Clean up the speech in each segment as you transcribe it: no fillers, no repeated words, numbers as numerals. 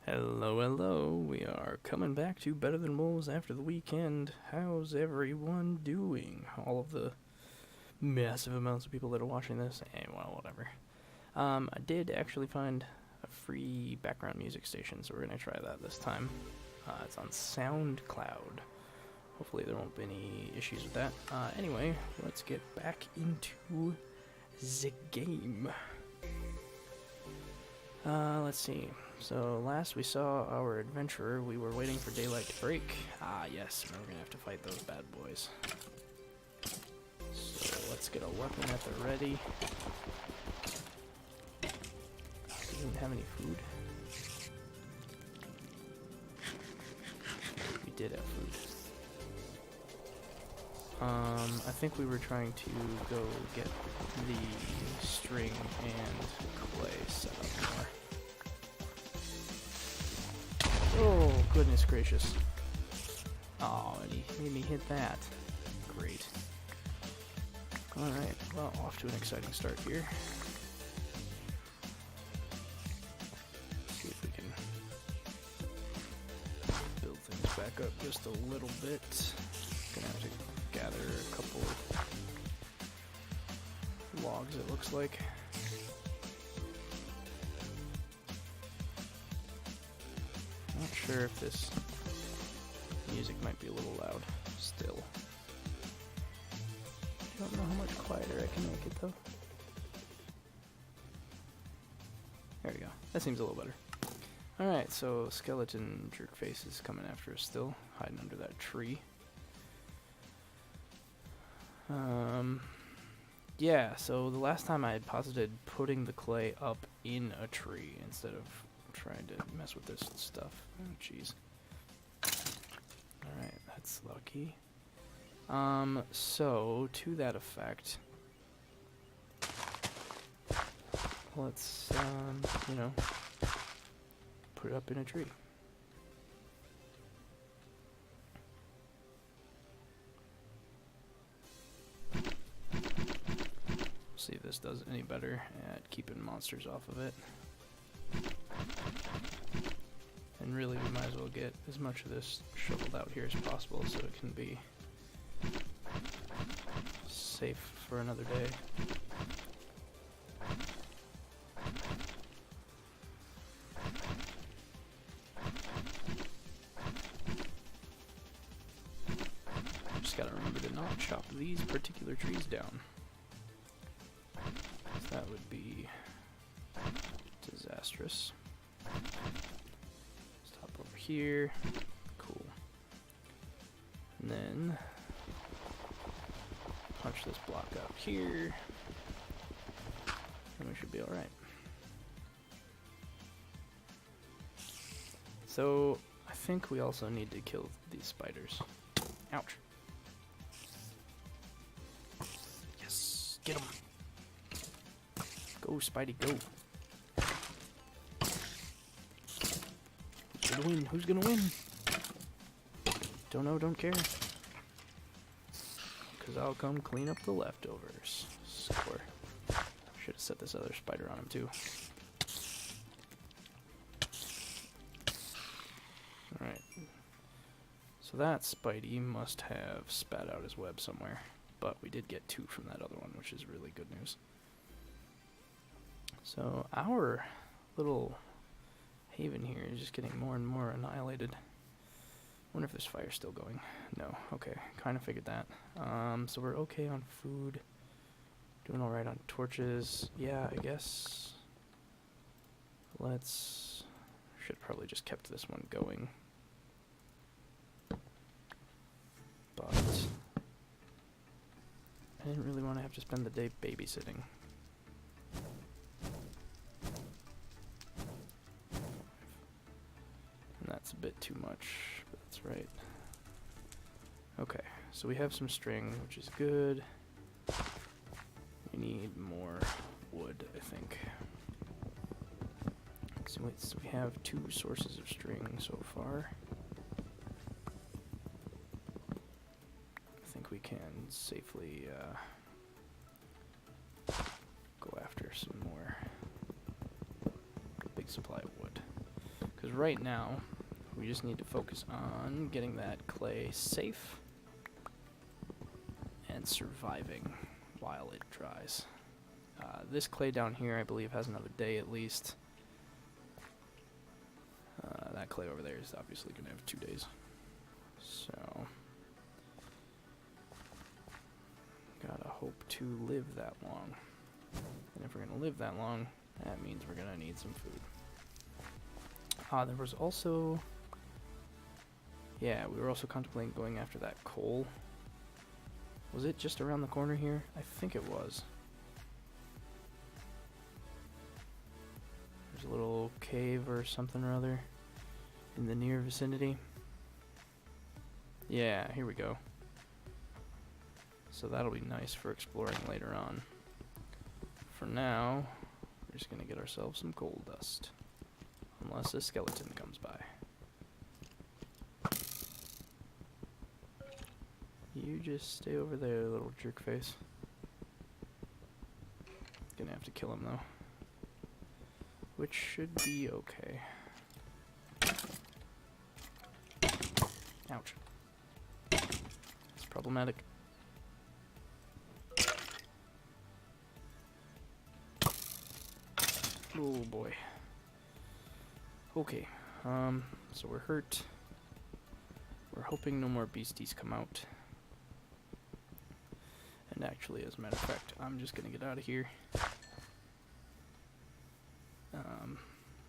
Hello, hello. We are coming back to Better Than Wolves after the weekend. How's everyone doing? All of the massive amounts of people that are watching this, and well, whatever. I did actually find a free background music station, so we're gonna try that this time. It's on SoundCloud. Hopefully there won't be any issues with that. Anyway, let's get back into the game. Let's see. So last we saw our adventurer, we were waiting for daylight to break. Ah, yes, we're gonna have to fight those bad boys. So let's get a weapon at the ready. Didn't have any food. We did have food. I think we were trying to go get the string and clay set up more. Oh, goodness gracious. Oh, and he made me hit that. Great. Alright, well, off to an exciting start here. Let's see if we can build things back up just a little bit. Gonna have to gather a couple logs, it looks like. Not sure if this music might be a little loud still. Don't know how much quieter I can make it though. There we go. That seems a little better. Alright, so skeleton jerkface is coming after us still, hiding under that tree. Yeah, so the last time I had posited putting the clay up in a tree instead of trying to mess with this stuff. Oh, jeez. Alright, that's lucky. So, to that effect, let's, you know, put it up in a tree. See if this does any better at keeping monsters off of it. And really, we might as well get as much of this shoveled out here as possible so it can be safe for another day. Just gotta remember to not chop these particular trees down. That would be disastrous. Stop over here. Cool. And then punch this block out here. And we should be alright. So, I think we also need to kill these spiders. Ouch. Yes, get them. Go, Spidey, go. Who's gonna win? Who's gonna win? Don't know, don't care. Because I'll come clean up the leftovers. Score. Should have set this other spider on him, too. Alright. So that Spidey must have spat out his web somewhere. But we did get 2 from that other one, which is really good news. So our little haven here is just getting more and more annihilated. Wonder if this fire's still going. No. Okay. Kind of figured that. So we're okay on food. Doing alright on torches. Yeah, I guess. Let's... Should probably just kept this one going. But... I didn't really want to have to spend the day babysitting. That's a bit too much, but that's right. Okay, so we have some string, which is good. We need more wood, I think. So we have 2 sources of string so far. I think we can safely go after some more big supply of wood. Because right now, we just need to focus on getting that clay safe and surviving while it dries. This clay down here, I believe, has another day at least. That clay over there is obviously going to have 2 days. So, gotta hope to live that long. And if we're going to live that long, that means we're going to need some food. There was also... Yeah, we were also contemplating going after that coal. Was it just around the corner here? I think it was. There's a little cave or something or other in the near vicinity. Yeah, here we go. So that'll be nice for exploring later on. For now, we're just gonna get ourselves some coal dust. Unless a skeleton comes by. You just stay over there, little jerk face. Gonna have to kill him though. Which should be okay. Ouch. It's problematic. Oh boy. Okay, so we're hurt. We're hoping no more beasties come out. And actually, as a matter of fact, I'm just gonna get out of here.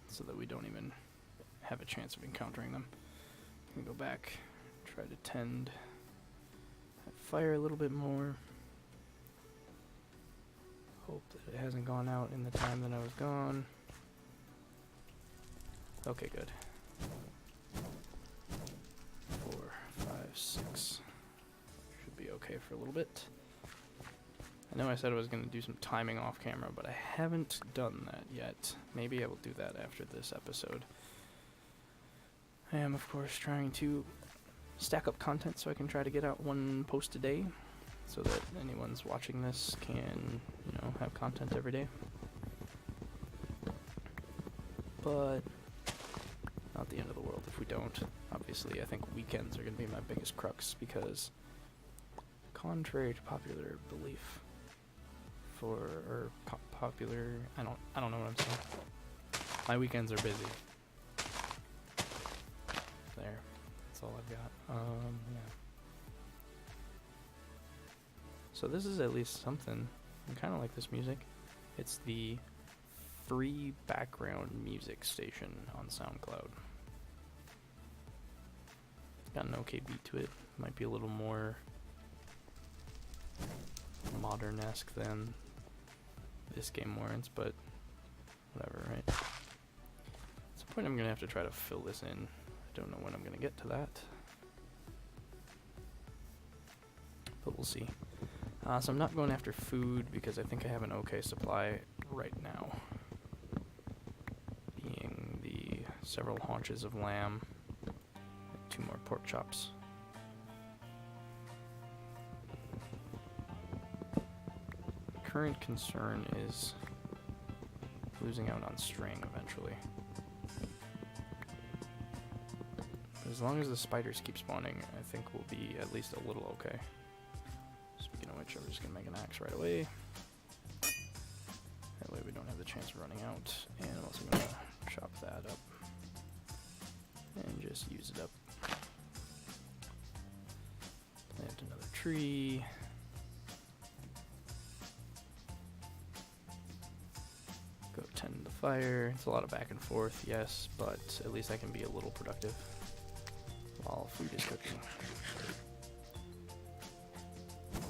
So that we don't even have a chance of encountering them. I'm gonna go back, try to tend that fire a little bit more. Hope that it hasn't gone out in the time that I was gone. Okay, good. 4, 5, 6. Should be okay for a little bit. I know I said I was going to do some timing off camera, but I haven't done that yet. Maybe I will do that after this episode. I am, of course, trying to stack up content so I can try to get out 1 post a day, so that anyone's watching this can, you know, have content every day. But not the end of the world if we don't. Obviously, I think weekends are going to be my biggest crux because, contrary to popular belief, popular, I don't know what I'm saying. My weekends are busy. There, that's all I've got. Yeah. So this is at least something. I kind of like this music. It's the free background music station on SoundCloud. Got an okay beat to it. Might be a little more modern-esque than this game warrants, but whatever, right? At some point I'm gonna have to try to fill this in. I don't know when I'm gonna get to that, but we'll see. So I'm not going after food because I think I have an okay supply right now. Being the several haunches of lamb and 2 more pork chops. Current concern is losing out on string eventually. But as long as the spiders keep spawning, I think we'll be at least a little okay. Speaking of which, I'm just gonna make an axe right away. That way we don't have the chance of running out. And I'm also gonna chop that up and just use it up. Plant another tree. Go tend the fire. It's a lot of back and forth, yes, but at least I can be a little productive while food is cooking. 2, 3,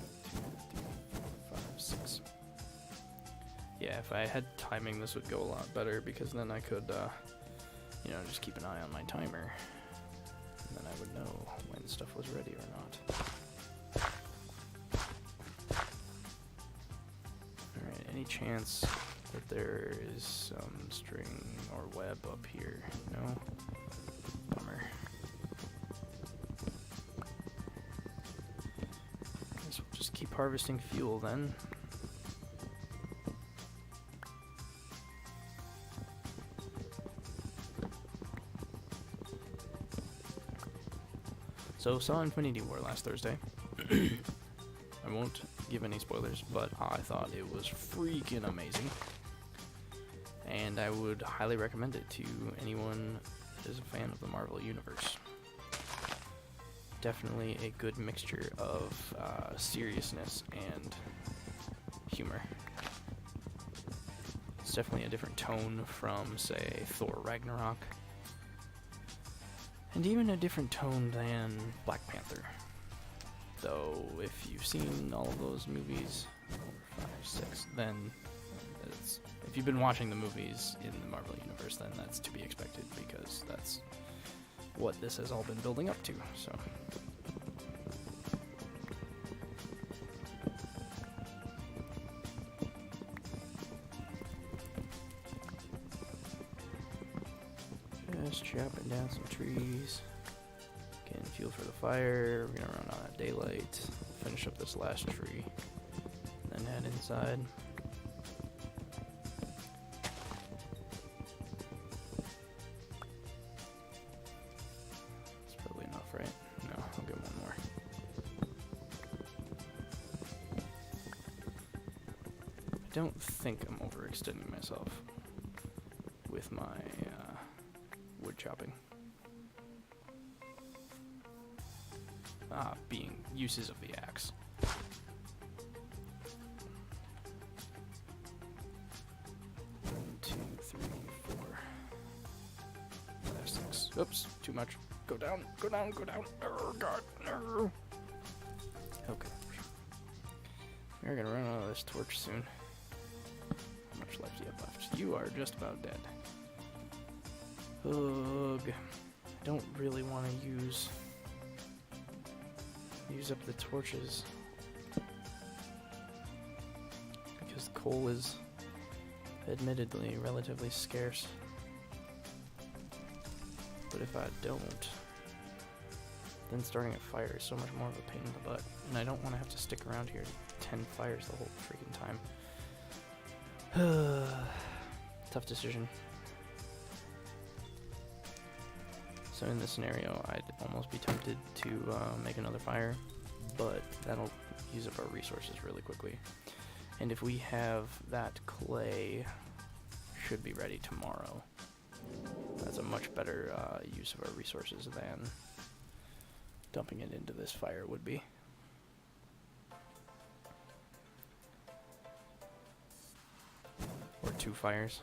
4, 5, 6. Yeah, if I had timing, this would go a lot better because then I could, you know, just keep an eye on my timer, and then I would know when stuff was ready or not. Alright, any chance that there is some string or web up here? No? Bummer. Guess we'll just keep harvesting fuel then. So, saw Infinity War last Thursday. I won't give any spoilers, but I thought it was freaking amazing. And I would highly recommend it to anyone that is a fan of the Marvel Universe. Definitely a good mixture of seriousness and humor. It's definitely a different tone from, say, Thor Ragnarok. And even a different tone than Black Panther. Though, if you've seen all of those movies, 4, 5, 6, then if you've been watching the movies in the Marvel Universe, then that's to be expected, because that's what this has all been building up to, so. Just chopping down some trees, getting fuel for the fire. We're gonna run out of daylight, finish up this last tree, then head inside. It's probably enough, right? No, I'll get one more. I don't think I'm overextending myself with my wood chopping. Being uses of the axe. 1, 2, 3, 4, 5, 6. Oops, too much. Go down, go down, go down. Oh god. Oh. Okay. We're gonna run out of this torch soon. How much life do you have left? You are just about dead. Ugh. I don't really want to use up the torches, because coal is admittedly relatively scarce. But if I don't, then starting a fire is so much more of a pain in the butt, and I don't want to have to stick around here to tend fires the whole freaking time. Tough decision. So in this scenario, I'd almost be tempted to make another fire, but that'll use up our resources really quickly. And if we have that clay, should be ready tomorrow. That's a much better use of our resources than dumping it into this fire would be. Or 2 fires.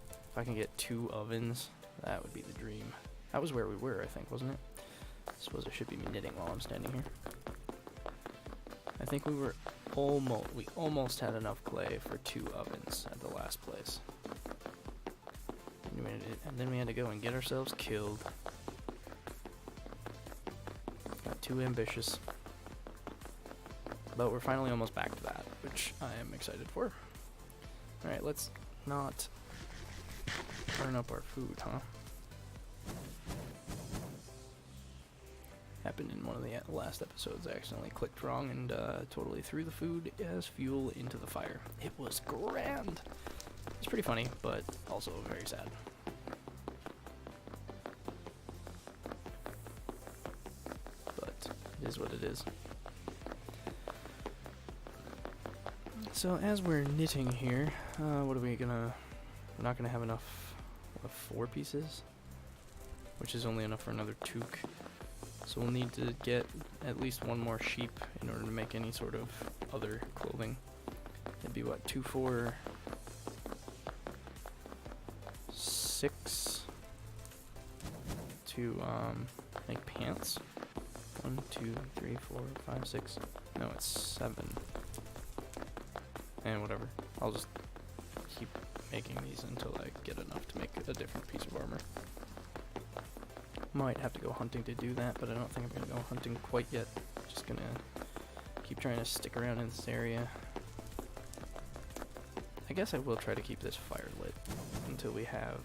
If I can get 2 ovens, that would be the dream. That was where we were, I think, wasn't it? I suppose I should be knitting while I'm standing here. I think we almost had enough clay for 2 ovens at the last place. And then we had to go and get ourselves killed. Got too ambitious. But we're finally almost back to that, which I am excited for. Alright, let's not burn up our food, huh? Happened in one of the last episodes. I accidentally clicked wrong and totally threw the food as fuel into the fire. It was grand. It's pretty funny, but also very sad. But it is what it is. So as we're knitting here, what are we gonna... We're not gonna have enough of 4 pieces, which is only enough for another toque. So we'll need to get at least 1 more sheep in order to make any sort of other clothing. It'd be what, 2, 4, 6 to make pants. 1, 2, 3, 4, 5, 6. No, it's 7. And whatever. I'll just keep making these until I get enough to make a different piece of armor. Might have to go hunting to do that, but I don't think I'm going to go hunting quite yet. Just going to keep trying to stick around in this area. I guess I will try to keep this fire lit until we have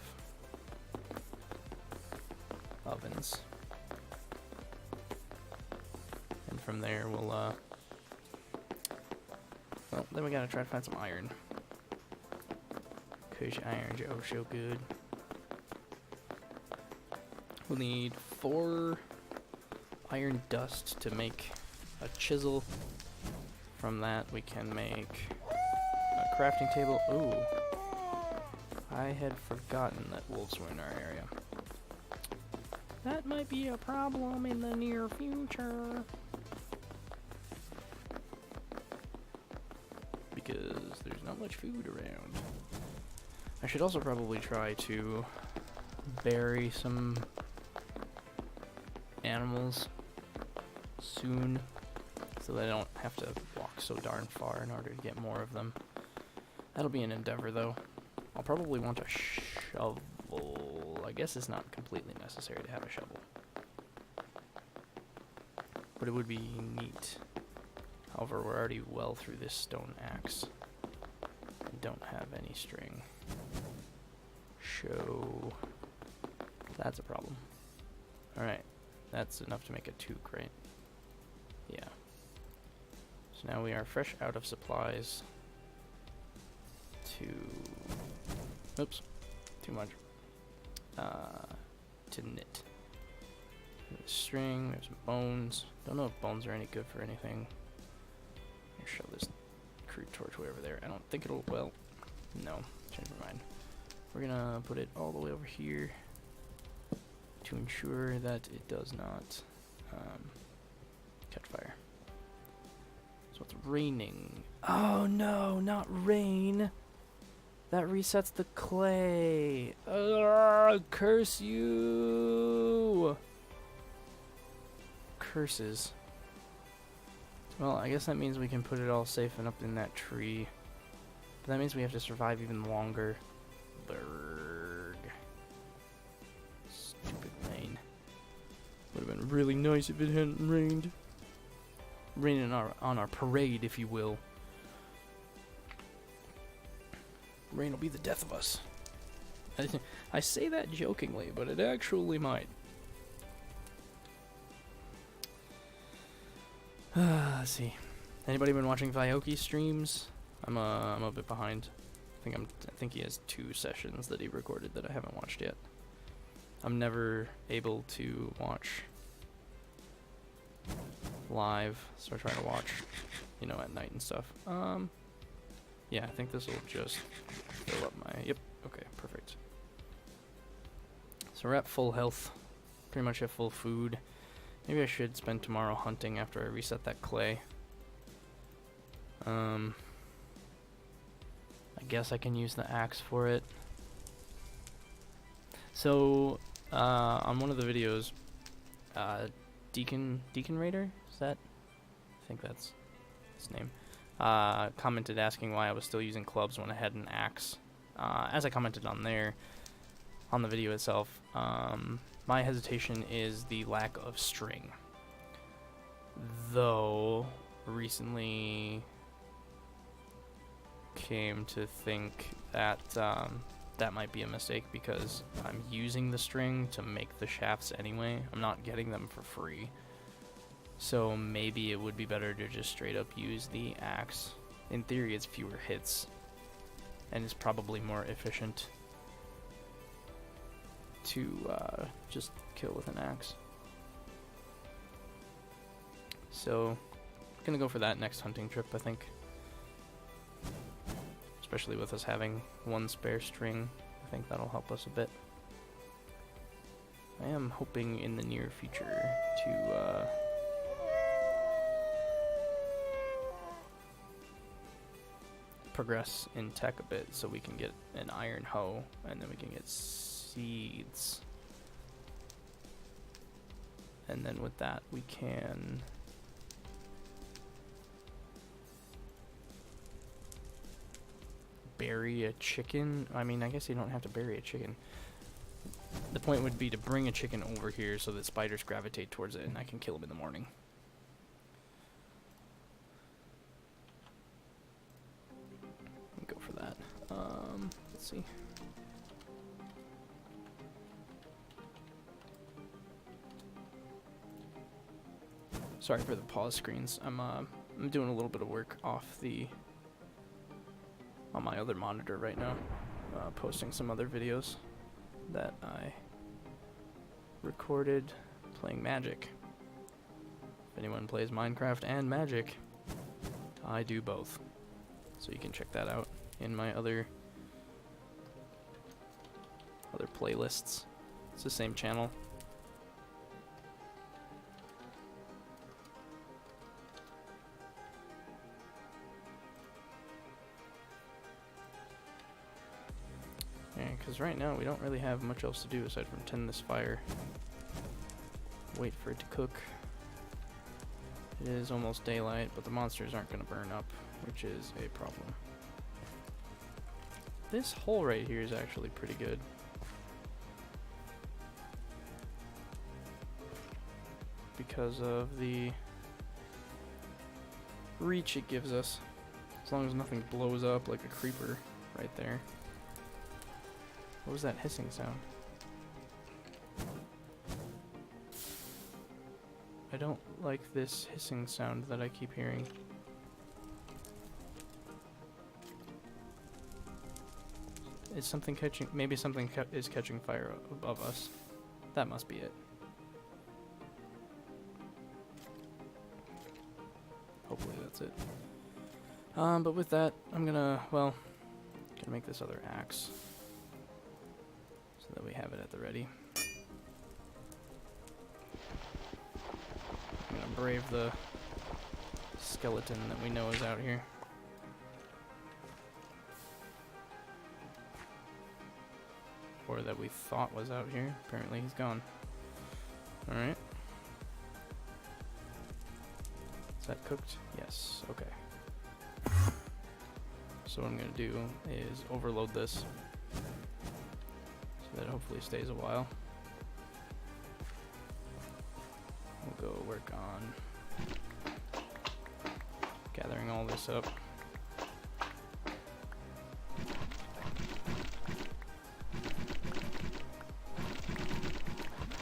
ovens. And from there we'll, well, then we gotta try to find some iron. 'Cause iron's oh so good. We'll need 4 iron dust to make a chisel. From that we can make a crafting table. Ooh. I had forgotten that wolves were in our area. That might be a problem in the near future. Because there's not much food around. I should also probably try to bury some animals soon so that I don't have to walk so darn far in order to get more of them. That'll be an endeavor though. I'll probably want a shovel. I guess it's not completely necessary to have a shovel. But it would be neat. However, we're already well through this stone axe. I don't have any string. So that's a problem. Alright. That's enough to make a toque, right? Yeah. So now we are fresh out of supplies to... Oops. Too much. To knit. String, we have some bones. Don't know if bones are any good for anything. I'll shove this crude torch way over there. I don't think it'll, well, no, change my mind. We're gonna put it all the way over here to ensure that it does not catch fire. So it's raining. Oh no, not rain. That resets the clay. Curse you! Curses. Well, I guess that means we can put it all safe and up in that tree. But that means we have to survive even longer. Berg. Stupid rain. Would have been really nice if it hadn't rained. Raining on our parade, if you will. Rain will be the death of us. I say that jokingly, but it actually might. Let's see. Anybody been watching Vyoki streams? I'm a bit behind. I think he has 2 sessions that he recorded that I haven't watched yet. I'm never able to watch live, so I try to watch, you know, at night and stuff. Yeah, I think this will just fill up my... Yep, okay, perfect. So we're at full health. Pretty much at full food. Maybe I should spend tomorrow hunting after I reset that clay. I guess I can use the axe for it. So, on one of the videos, Deacon Raider, is that? I think that's his name. Commented asking why I was still using clubs when I had an axe. As I commented on there, on the video itself, my hesitation is the lack of string. Though, recently came to think that that might be a mistake because I'm using the string to make the shafts anyway. I'm not getting them for free. So maybe it would be better to just straight up use the axe. In theory, it's fewer hits, and it's probably more efficient to just kill with an axe. So, gonna go for that next hunting trip, I think. Especially with us having 1 spare string, I think that'll help us a bit. I am hoping in the near future to progress in tech a bit so we can get an iron hoe and then we can get seeds. And then with that we can bury a chicken. I mean, I guess you don't have to bury a chicken. The point would be to bring a chicken over here so that spiders gravitate towards it and I can kill them in the morning. Go for that. Let's see. Sorry for the pause screens. I'm doing a little bit of work on my other monitor right now, posting some other videos that I recorded playing Magic. anyone plays Minecraft and Magic, I do both. So you can check that out in my other playlists. It's the same channel. Yeah, because right now we don't really have much else to do aside from tend this fire. Wait for it to cook. It is almost daylight, but the monsters aren't going to burn up, which is a problem. This hole right here is actually pretty good. Because of the reach it gives us. As long as nothing blows up like a creeper right there. What was that hissing sound? I don't like this hissing sound that I keep hearing. Is something catching? Maybe something is catching fire above us. That must be it. Hopefully that's it. But with that, I'm gonna make this other axe so that we have it at the ready. I'm gonna brave the skeleton that we know is out here. Or that we thought was out here. Apparently he's gone. Alright. Is that cooked? Yes. Okay. So what I'm going to do is overload this so that it hopefully stays a while. We'll go work on gathering all this up.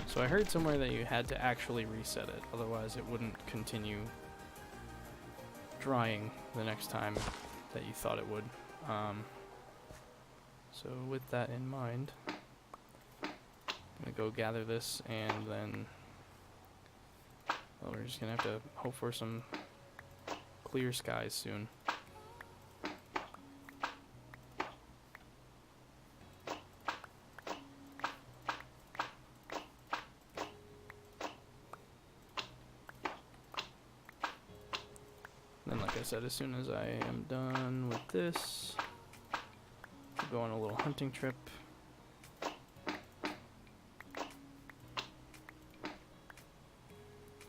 So I heard somewhere that you had to actually reset it, otherwise it wouldn't continue drying the next time that you thought it would. So with that in mind, I'm gonna go gather this, and then we're just gonna have to hope for some clear skies soon. Then, like I said, as soon as I am done with this, we'll go on a little hunting trip.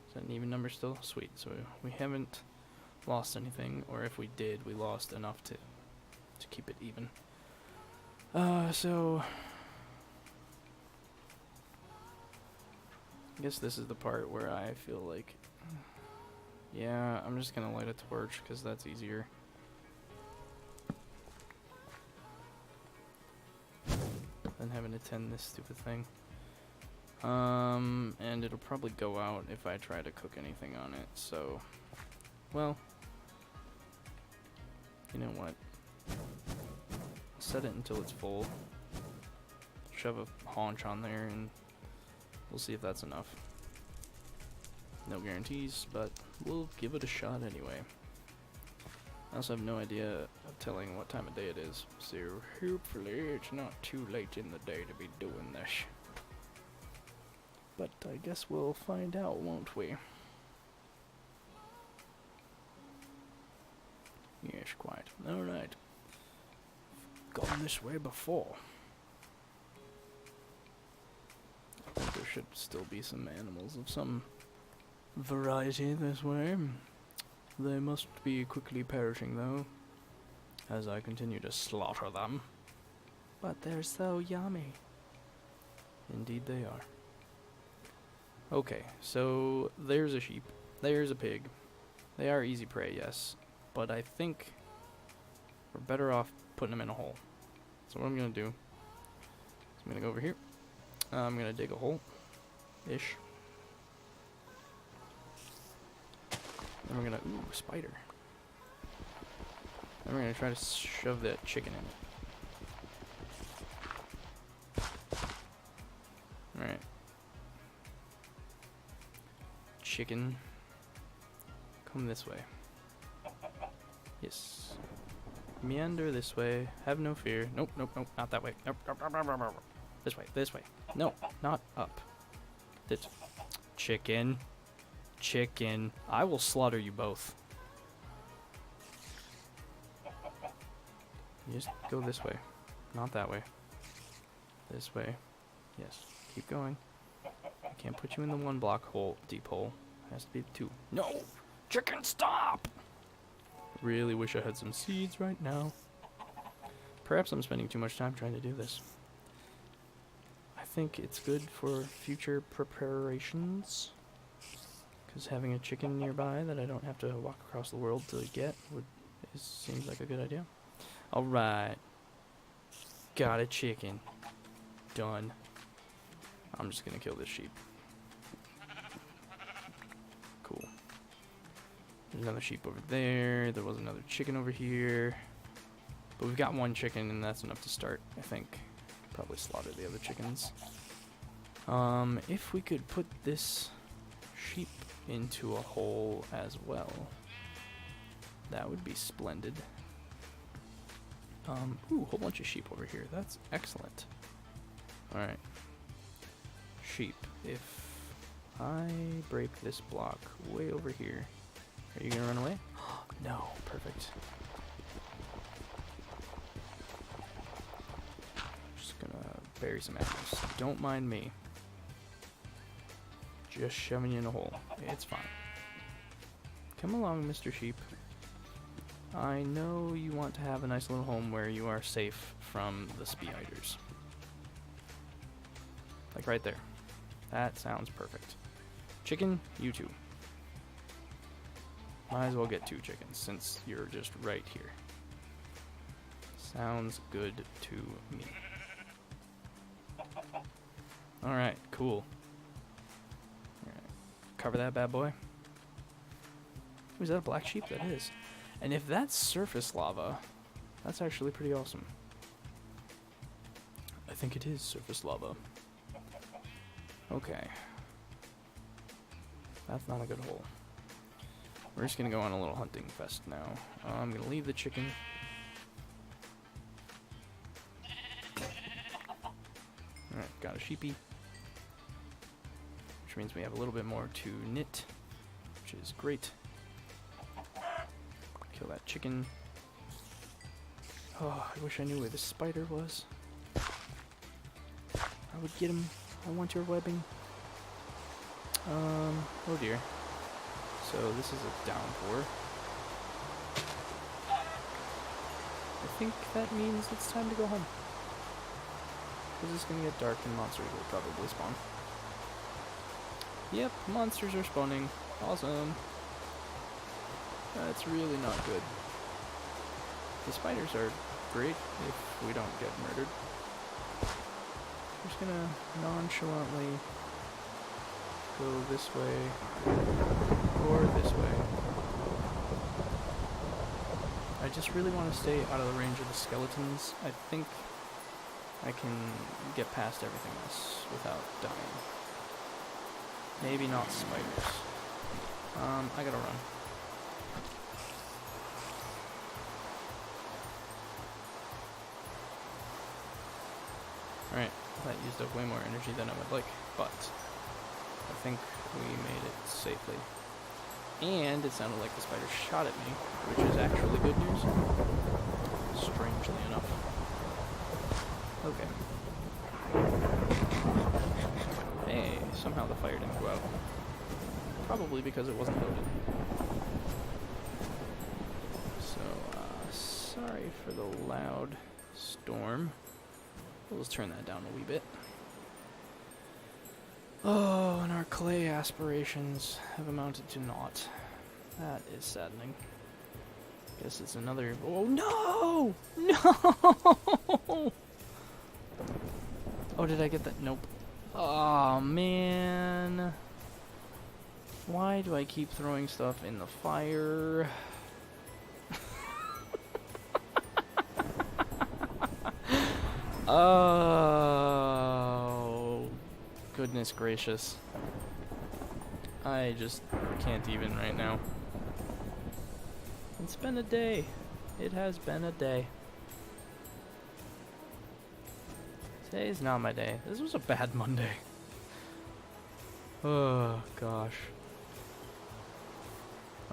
Is that an even number still? Sweet. So we haven't lost anything, or if we did, we lost enough to keep it even. So I guess this is the part where I feel like, yeah, I'm just gonna light a torch because that's easier. Than having to tend this stupid thing. And it'll probably go out if I try to cook anything on it, so, well, you know what? Set it until it's full. Shove a haunch on there and we'll see if that's enough. No guarantees, but we'll give it a shot anyway. I also have no idea of telling what time of day it is, so hopefully it's not too late in the day to be doing this. But I guess we'll find out, won't we? Yes, quite. Alright. Gone this way before. I think there should still be some animals of some variety this way. They must be quickly perishing, though, as I continue to slaughter them. But they're so yummy. Indeed they are. Okay, so there's a sheep, there's a pig. They are easy prey, yes, but I think we're better off putting them in a hole. So what I'm going to do is I'm going to go over here. I'm going to dig a hole-ish. Then we're going to, ooh, spider. Then we're going to try to shove that chicken in it. Alright. Chicken. Come this way. Yes. Meander this way. Have no fear. Nope, nope, nope. Not that way. Nope, nope, nope, nope, nope, nope. This way, this way. No, not up. This. Chicken. Chicken. I will slaughter you both. You just go this way. Not that way. This way. Yes. Keep going. I can't put you in the 1 block hole, deep hole. It has to be 2. No! Chicken, stop! Really wish I had some seeds right now. Perhaps I'm spending too much time trying to do this. I think it's good for future preparations. Because having a chicken nearby that I don't have to walk across the world to get seems like a good idea. Alright. Got a chicken. Done. I'm just gonna kill this sheep. Cool. There's another sheep over there. There was another chicken over here. But we've got 1 chicken, and that's enough to start, I think. Probably slaughter the other chickens. If we could put this sheep into a hole as well, that would be splendid. Ooh, whole bunch of sheep over here. That's excellent. Alright. Sheep. If I break this block way over here, are you gonna run away? No. Perfect. Just gonna bury some apples. Don't mind me. Just shoving you in a hole. It's fine. Come along, Mr. Sheep. I know you want to have a nice little home where you are safe from the spiders. Like right there. That sounds perfect. Chicken, you too. Might as well get 2 chickens since you're just right here. Sounds good to me. Alright, cool. Alright. Cover that bad boy. Ooh, is that a black sheep? That is. And if that's surface lava, that's actually pretty awesome. I think it is surface lava. Okay. That's not a good hole. We're just gonna go on a little hunting fest now. I'm gonna leave the chicken. Alright, got a sheepy. Which means we have a little bit more to knit, which is great. Kill that chicken. Oh, I wish I knew where the spider was. I would get him. I want your webbing. Oh dear. So this is a downpour. I think that means it's time to go home. Because it's going to get dark and monsters will probably spawn. Yep, monsters are spawning. Awesome. That's really not good. The spiders are great if we don't get murdered. I'm just gonna nonchalantly go this way or this way. I just really want to stay out of the range of the skeletons. I think I can get past everything else without dying. Maybe not spiders. I gotta run. Alright, that used up way more energy than I would like, but I think we made it safely. And it sounded like the spider shot at me, which is actually good news. Strangely enough. Okay. Hey, somehow the fire didn't go out. Probably because it wasn't loaded. So, sorry for the loud storm. We'll just turn that down a wee bit. Oh, and our clay aspirations have amounted to naught. That is saddening. Guess it's another... Oh, no! No! Oh, did I get that? Nope. Oh, man. Why do I keep throwing stuff in the fire? Oh, goodness gracious. I just can't even right now. It's been a day. It has been a day. Today's not my day. This was a bad Monday. Oh, gosh.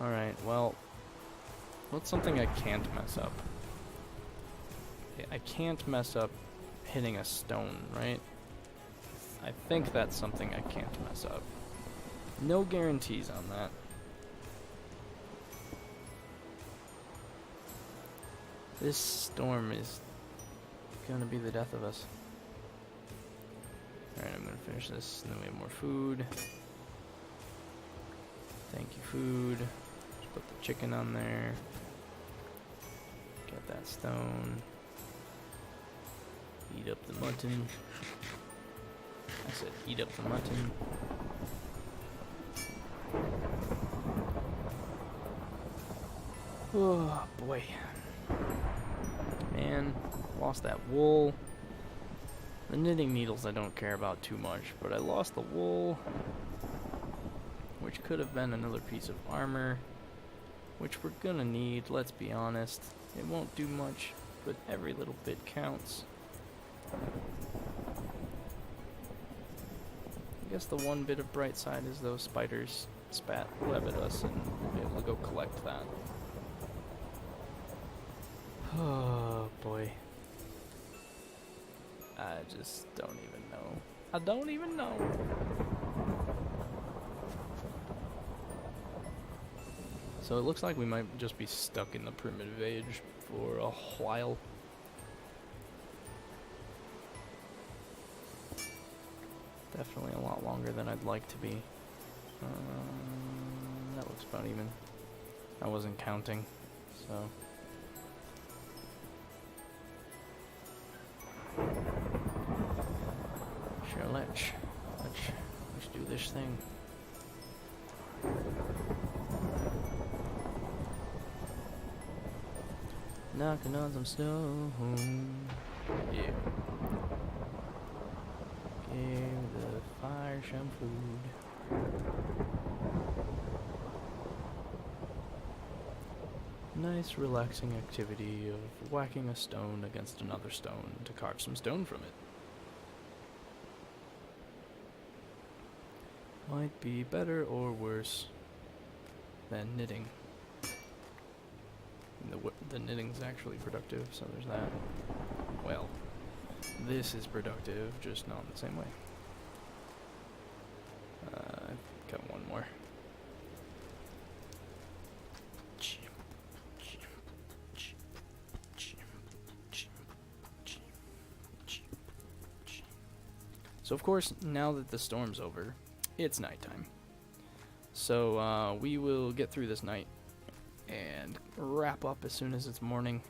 Alright, well, what's something I can't mess up? I can't mess up hitting a stone, right? I think that's something I can't mess up. No guarantees on that. This storm is gonna be the death of us. Alright, I'm gonna finish this, and then we have more food. Thank you, food. Just put the chicken on there. Get that stone. Eat up the mutton. I said eat up the mutton. Oh boy. Man, lost that wool. The knitting needles I don't care about too much, but I lost the wool, which could have been another piece of armor, which we're gonna need, let's be honest. It won't do much, but every little bit counts. I guess the one bit of bright side is those spiders spat web at us, and we'll be able to go collect that. Oh boy. I just don't even know. I don't even know. So it looks like we might just be stuck in the primitive age for a while. Definitely a lot longer than I'd like to be. That looks about even. I wasn't counting, so. Sure, let's do this thing. Knocking on some snow. Yeah. Give the fire some food. Nice relaxing activity of whacking a stone against another stone to carve some stone from it. Might be better or worse than knitting. The knitting's actually productive, so there's that. Well, this is productive, just not in the same way. Got one more. So of course, now that the storm's over, it's nighttime. So we will get through this night and wrap up as soon as it's morning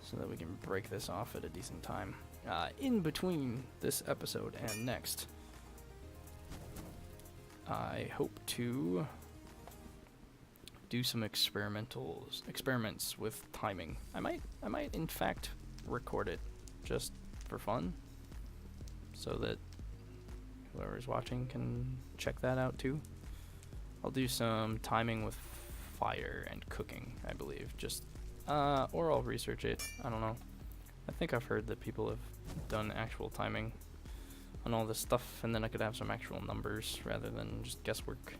so that we can break this off at a decent time. In between this episode and next, I hope to do some experiments with timing. I might in fact record it just for fun so that whoever's watching can check that out too. I'll do some timing with fire and cooking, I believe. Just, or I'll research it. I don't know. I think I've heard that people have done actual timing on all this stuff, and then I could have some actual numbers rather than just guesswork.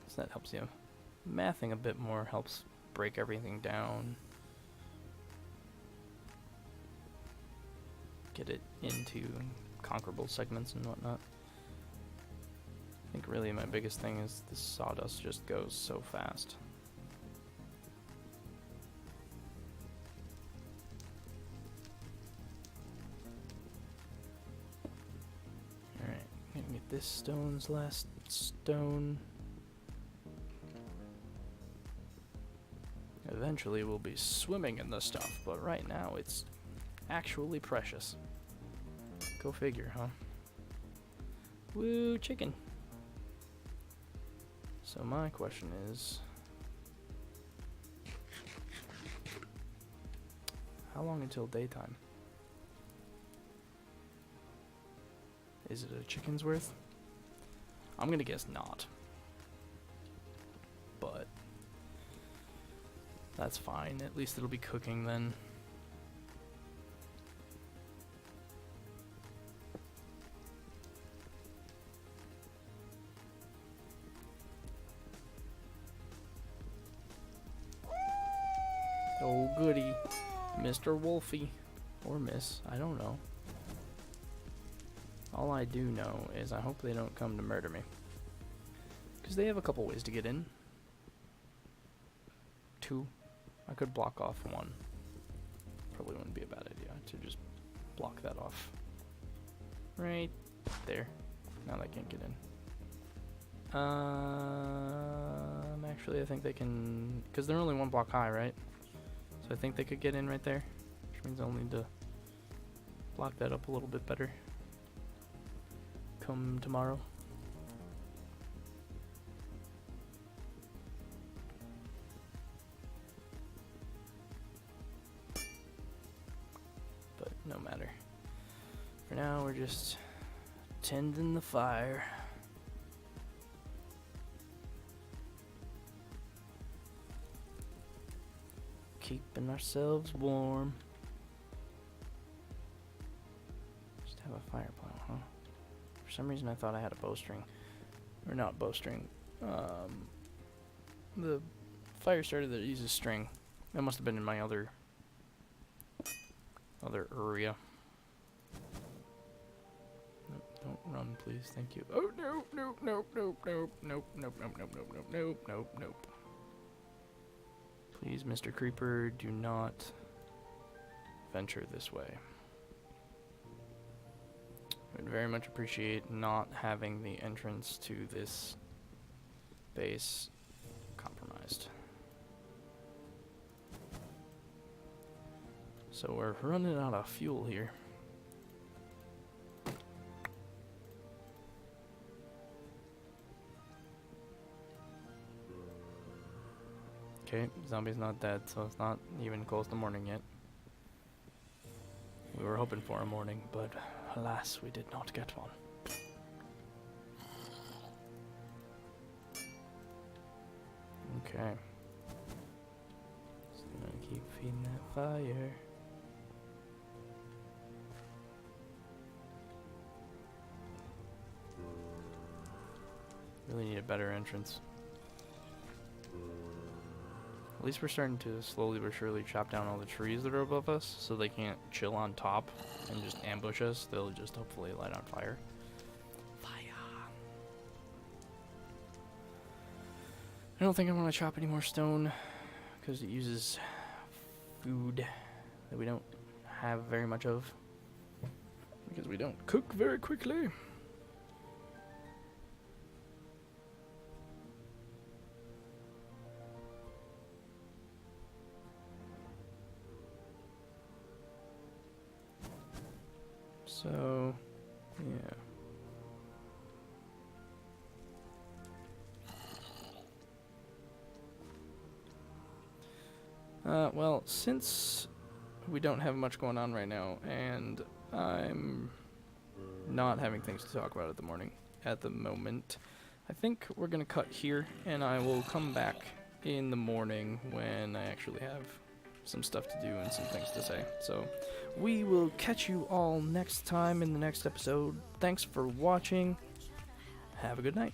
So that helps you. Mathing a bit more helps break everything down. Get it into conquerable segments and whatnot. I think really my biggest thing is the sawdust just goes so fast. Alright, gonna get this stone's last stone. Eventually we'll be swimming in this stuff, but right now it's actually precious. Go figure, huh? Woo, chicken. So my question is, how long until daytime? Is it a chicken's worth? I'm gonna guess not. But that's fine. At least it'll be cooking then. Oh goody, Mr. Wolfie. Or Miss, I don't know. All I do know is I hope they don't come to murder me. Because they have a couple ways to get in. 2. I could block off 1. Probably wouldn't be a bad idea to just block that off. Right there. Now they can't get in. Actually I think they can, because they're only 1 block high, right? So I think they could get in right there, which means I'll need to block that up a little bit better come tomorrow. But no matter. For now, we're just tending the fire. Keeping ourselves warm. Just have a fire pile, huh? For some reason I thought I had a bowstring. Or not bowstring. The fire starter that uses string. That must have been in my other area. Nope, don't run, please. Thank you. Oh no, no, no, no, no, nope, nope, nope, nope, nope, nope, nope, nope, nope. Please, Mr. Creeper, do not venture this way. I would very much appreciate not having the entrance to this base compromised. So we're running out of fuel here. Okay, zombie's not dead, so it's not even close to morning yet. We were hoping for a morning, but alas, we did not get one. Okay. Just gonna keep feeding that fire. Really need a better entrance. At least we're starting to slowly but surely chop down all the trees that are above us, so they can't chill on top and just ambush us. They'll just hopefully light on fire. I don't think I want to chop any more stone, because it uses food that we don't have very much of, because we don't cook very quickly. So, yeah. Well, since we don't have much going on right now, and I'm not having things to talk about at the moment, I think we're gonna cut here, and I will come back in the morning when I actually have some stuff to do and some things to say. So we will catch you all next time in the next episode. Thanks for watching. Have a good night.